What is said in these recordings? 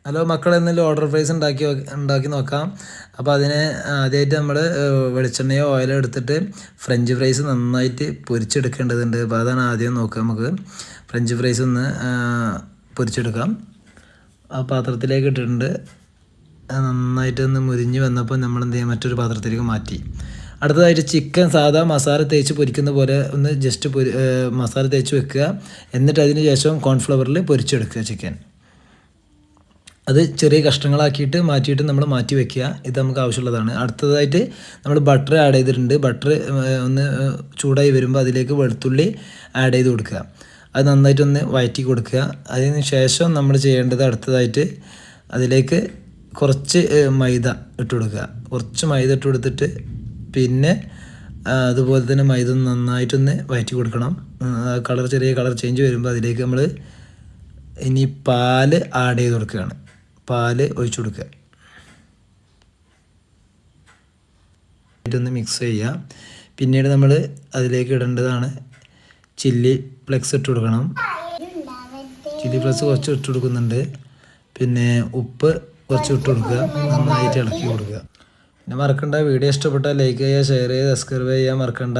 Hello മക്കളെ, എന്തെങ്കിലും order price ഉണ്ടാക്കി നോക്കാം. അപ്പോൾ അതിന് ആദ്യമായിട്ട് നമ്മൾ വെളിച്ചെണ്ണയോ ഓയിലോ എടുത്തിട്ട് ഫ്രഞ്ച് ഫ്രൈസ് നന്നായിട്ട് പൊരിച്ചെടുക്കേണ്ടതുണ്ട്. അപ്പോൾ അതാണ് ആദ്യം നോക്കുക. നമുക്ക് ഫ്രഞ്ച് ഫ്രൈസ് ഒന്ന് പൊരിച്ചെടുക്കാം. ആ പാത്രത്തിലേക്ക് ഇട്ടിട്ടുണ്ട്. നന്നായിട്ടൊന്ന് മുരിഞ്ഞ് വന്നപ്പോൾ നമ്മൾ എന്ത് ചെയ്യാം, മറ്റൊരു പാത്രത്തിലേക്ക് മാറ്റി. അടുത്തതായിട്ട് ചിക്കൻ സാധാ മസാല തേച്ച് പൊരിക്കുന്ന പോലെ ഒന്ന് ജസ്റ്റ് മസാല തേച്ച് വെക്കുക. എന്നിട്ട് അതിന് ശേഷം കോൺഫ്ലവറിൽ പൊരിച്ചെടുക്കുക ചിക്കൻ. അത് ചെറിയ കഷ്ണങ്ങളാക്കിയിട്ട് മാറ്റിയിട്ട് നമ്മൾ മാറ്റി വെക്കുക. ഇത് നമുക്ക് ആവശ്യമുള്ളതാണ്. അടുത്തതായിട്ട് നമ്മൾ ബട്ടർ ആഡ് ചെയ്തിട്ടുണ്ട്. ബട്ടർ ഒന്ന് ചൂടായി വരുമ്പോൾ അതിലേക്ക് വെളുത്തുള്ളി ആഡ് ചെയ്ത് കൊടുക്കുക. അത് നന്നായിട്ടൊന്ന് വഴറ്റി കൊടുക്കുക. അതിന് ശേഷം നമ്മൾ ചെയ്യേണ്ടത് അടുത്തതായിട്ട് അതിലേക്ക് കുറച്ച് മൈദ ഇട്ട് കൊടുക്കുക. കുറച്ച് മൈദ ഇട്ട് കൊടുത്തിട്ട് പിന്നെ അതുപോലെ തന്നെ മൈദ നന്നായിട്ടൊന്ന് വഴറ്റി കൊടുക്കണം. ചെറിയ കളർ ചേഞ്ച് വരുമ്പോൾ അതിലേക്ക് നമ്മൾ ഇനി പാല് ആഡ് ചെയ്ത് കൊടുക്കുകയാണ്. പാല് ഒഴിച്ചു കൊടുക്കുക. ഒന്ന് മിക്സ് ചെയ്യുക. പിന്നീട് നമ്മൾ അതിലേക്ക് ഇടേണ്ടതാണ് ചില്ലി ഫ്ലെക്സ് ഇട്ട് കൊടുക്കണം. ചില്ലി ഫ്ലെക്സ് കുറച്ച് ഇട്ട് കൊടുക്കുന്നുണ്ട്. പിന്നെ ഉപ്പ് കുറച്ച് ഇട്ട് കൊടുക്കുക. നന്നായിട്ട് ഇളക്കി കൊടുക്കുക. പിന്നെ മറക്കണ്ട, വീഡിയോ ഇഷ്ടപ്പെട്ടാൽ ലൈക്ക് ചെയ്യുക, ഷെയർ ചെയ്യുക, സബ്സ്ക്രൈബ് ചെയ്യാൻ മറക്കണ്ട.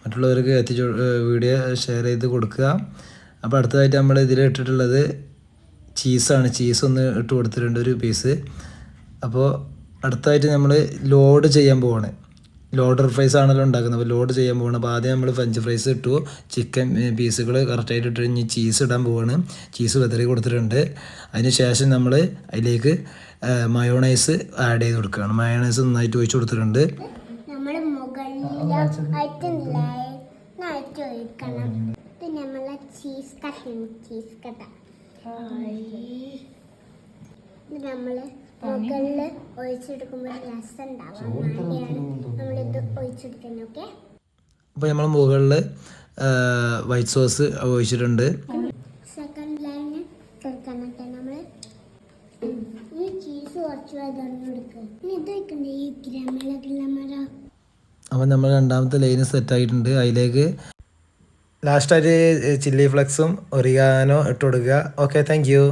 മറ്റുള്ളവർക്ക് വീഡിയോ ഷെയർ ചെയ്ത് കൊടുക്കുക. അപ്പോൾ അടുത്തതായിട്ട് നമ്മൾ ഇതിൽ ഇട്ടിട്ടുള്ളത് ചീസാണ്. ചീസ് ഒന്ന് ഇട്ട് കൊടുത്തിട്ടുണ്ട്, ഒരു പീസ്. അപ്പോൾ അടുത്തായിട്ട് നമ്മൾ ലോഡ് ചെയ്യാൻ പോവാണ്. ലോഡർ ഫ്രൈസ് ആണല്ലോ ഉണ്ടാക്കുന്നത്. അപ്പോൾ ലോഡ് ചെയ്യാൻ പോവാണ്. അപ്പോൾ ആദ്യം നമ്മൾ ഫ്രഞ്ച് ഫ്രൈസ് ഇട്ടു, ചിക്കൻ പീസുകൾ കറക്റ്റായിട്ട് ഇട്ട് ഇനി ചീസ് ഇടാൻ പോവാണ്. ചീസ് വെതറി കൊടുത്തിട്ടുണ്ട്. അതിന് ശേഷം നമ്മൾ അതിലേക്ക് മയോണൈസ് ആഡ് ചെയ്ത് കൊടുക്കുകയാണ്. മയോണൈസ് നന്നായിട്ട് ഒഴിച്ച് കൊടുത്തിട്ടുണ്ട്. നമ്മൾ മുകളിൽ ഒഴിച്ചെടുക്കുമ്പോൾ രസം നമ്മളിത് ഒഴിച്ചെടുക്കുന്നത്. ഓക്കെ, അപ്പോൾ നമ്മൾ മുകളിൽ വൈറ്റ് സോസ് ഒഴിച്ചിട്ടുണ്ട്. സെക്കൻഡ് ലൈന് തുറക്കാനൊക്കെ നമ്മൾ ഈ ചീസ് കുറച്ച് കൊടുക്കുക. ഇത് വയ്ക്കണ്ടേ ഈ ഗ്രാമല. അപ്പോൾ നമ്മൾ രണ്ടാമത്തെ ലൈന് സെറ്റായിട്ടുണ്ട്. അതിലേക്ക് ലാസ്റ്റായിട്ട് ചില്ലി ഫ്ലെക്സും ഒറിഗാനോ ഇട്ട് കൊടുക്കുക. Okay, thank you.